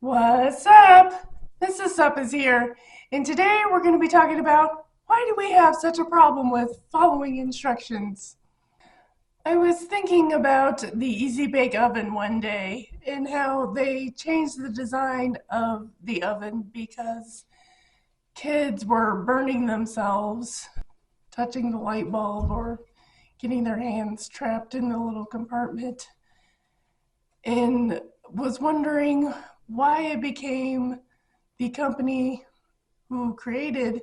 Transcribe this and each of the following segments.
What's up? Mrs. Sup is here, and today we're going to be talking about why do we have such a problem with following instructions. I was thinking about the Easy Bake Oven one day and how they changed the design of the oven because kids were burning themselves, touching the light bulb, or getting their hands trapped in the little compartment, and was wondering why it became the company who created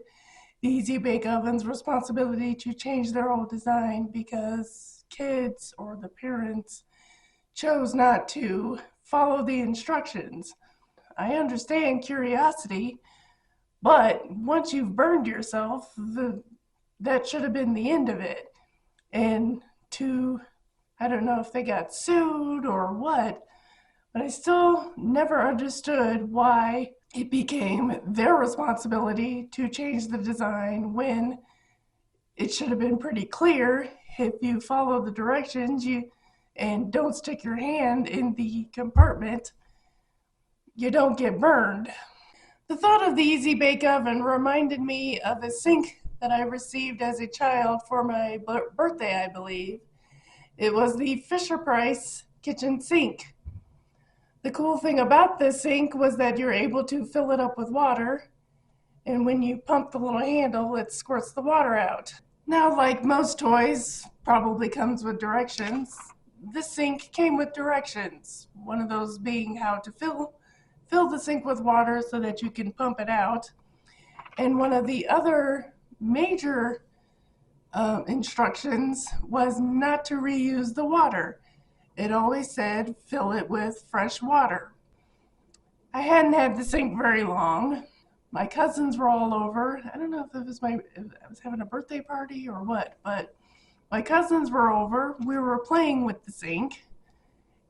the Easy Bake Oven's responsibility to change their whole design because kids or the parents chose not to follow the instructions. I understand curiosity, but once you've burned yourself, that should have been the end of it. And I don't know if they got sued or what, but I still never understood why it became their responsibility to change the design when it should have been pretty clear. If you follow the directions and don't stick your hand in the compartment, you don't get burned. The thought of the Easy Bake Oven reminded me of a sink that I received as a child for my birthday, I believe. It was the Fisher-Price kitchen sink. The cool thing about this sink was that you're able to fill it up with water, and when you pump the little handle, it squirts the water out. Now, like most toys, probably comes with directions. This sink came with directions, one of those being how to fill the sink with water so that you can pump it out. And one of the other major instructions was not to reuse the water. It always said fill it with fresh water. I hadn't had the sink very long. My cousins were all over. I don't know if I was having a birthday party or what, but my cousins were over. We were playing with the sink,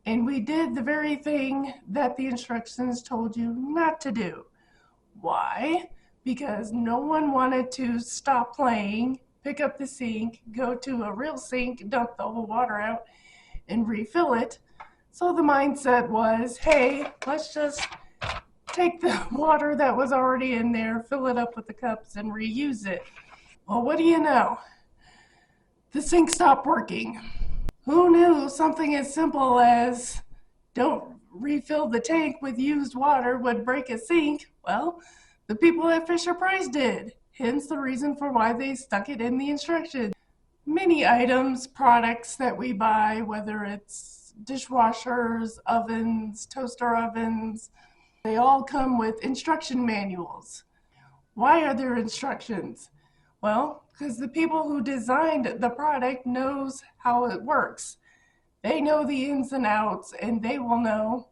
and we did the very thing that the instructions told you not to do. Why? Because no one wanted to stop playing, pick up the sink, go to a real sink, dump the whole water out, and refill it. So the mindset was, hey, let's just take the water that was already in there, fill it up with the cups, and reuse it. Well, what do you know? The sink stopped working. Who knew something as simple as don't refill the tank with used water would break a sink? Well, the people at Fisher Price did. Hence the reason for why they stuck it in the instructions. Many items, products that we buy, whether it's dishwashers, ovens, toaster ovens, they all come with instruction manuals. Why are there instructions? Well, because the people who designed the product knows how it works. They know the ins and outs, and they will know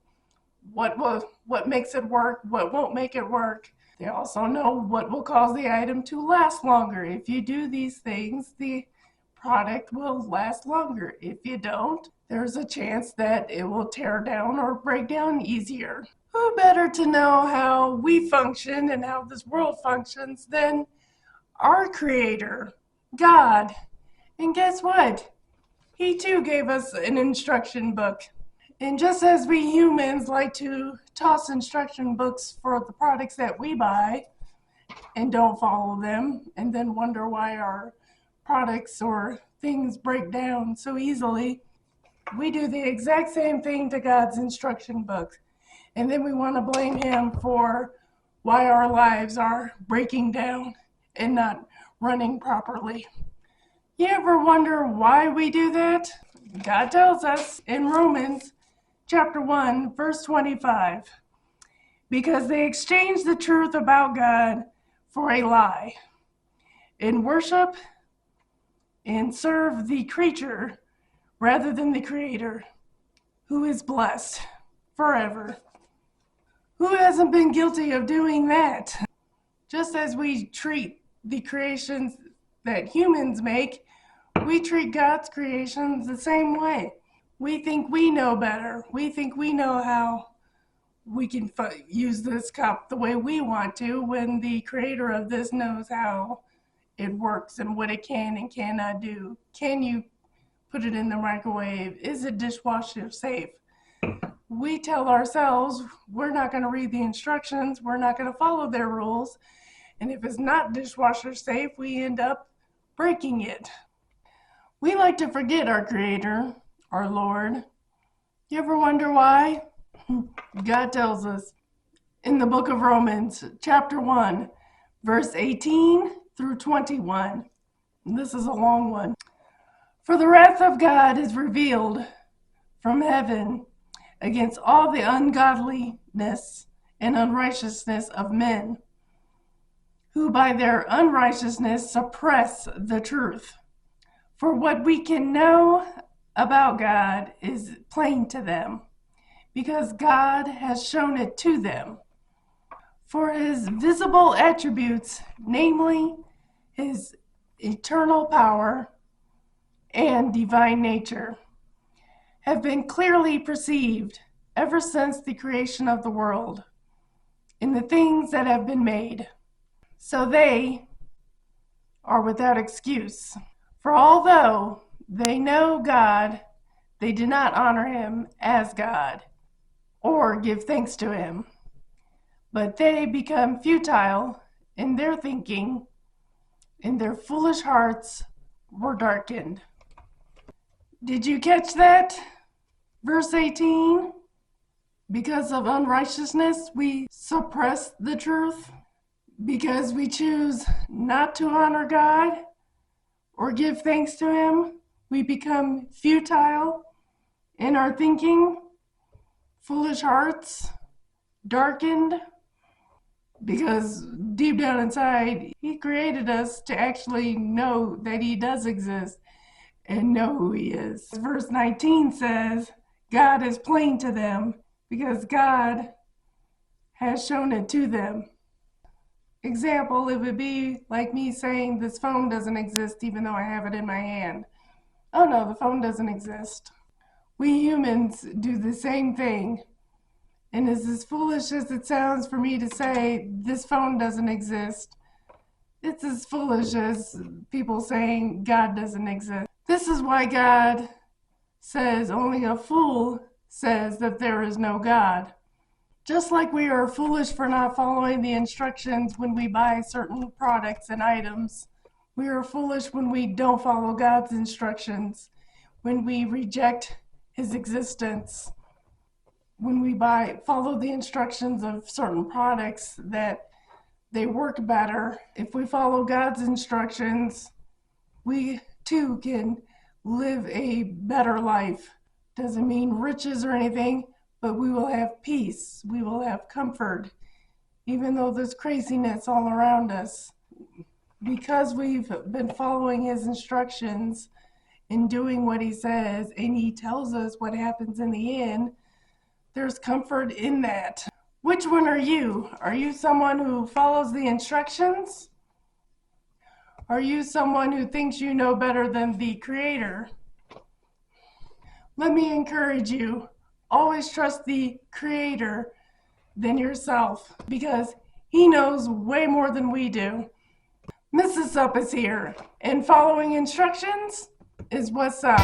what makes it work, what won't make it work. They also know what will cause the item to last longer. If you do these things, the product will last longer. If you don't, there's a chance that it will tear down or break down easier. Who better to know how we function and how this world functions than our Creator, God? And guess what? He too gave us an instruction book. And just as we humans like to toss instruction books for the products that we buy and don't follow them, and then wonder why our products or things break down so easily, we do the exact same thing to God's instruction book. And then we want to blame Him for why our lives are breaking down and not running properly. You ever wonder why we do that? God tells us in Romans chapter 1, verse 25, because they exchanged the truth about God for a lie, and worship and serve the creature rather than the Creator, who is blessed forever. Who hasn't been guilty of doing that? Just as we treat the creations that humans make, we treat God's creations the same way. We think we know better. We think we know how we can use this cup the way we want to, when the creator of this knows how it works and what it can and cannot do. Can you put it in the microwave? Is it dishwasher safe? We tell ourselves we're not going to read the instructions, we're not going to follow their rules, and if it's not dishwasher safe, we end up breaking it. We like to forget our Creator, our Lord. You ever wonder why? God tells us in the book of Romans, chapter 1, verse 18 through 21. This is a long one. For the wrath of God is revealed from heaven against all the ungodliness and unrighteousness of men, who by their unrighteousness suppress the truth. For what we can know about God is plain to them, because God has shown it to them. For his visible attributes, namely his eternal power and divine nature, have been clearly perceived ever since the creation of the world in the things that have been made. So they are without excuse. For although they know God, they do not honor him as God or give thanks to him, but they become futile in their thinking, and their foolish hearts were darkened. Did you catch that? Verse 18, because of unrighteousness, we suppress the truth. Because we choose not to honor God or give thanks to him, we become futile in our thinking, foolish hearts, darkened. Because deep down inside, he created us to actually know that he does exist and know who he is. Verse 19 says, God is plain to them because God has shown it to them. Example, it would be like me saying this phone doesn't exist even though I have it in my hand. Oh no, the phone doesn't exist. We humans do the same thing. And it's as foolish as it sounds for me to say this phone doesn't exist. It's as foolish as people saying God doesn't exist. This is why God says only a fool says that there is no God. Just like we are foolish for not following the instructions when we buy certain products and items, we are foolish when we don't follow God's instructions, when we reject his existence, when we follow the instructions of certain products that they work better. If we follow God's instructions, we too can live a better life. Doesn't mean riches or anything, but we will have peace. We will have comfort, even though there's craziness all around us. Because we've been following his instructions and doing what he says, and he tells us what happens in the end, there's comfort in that. Which one are you? Are you someone who follows the instructions? Are you someone who thinks you know better than the Creator? Let me encourage you. Always trust the Creator than yourself, because he knows way more than we do. Wha'Sup is here, and following instructions is what's up.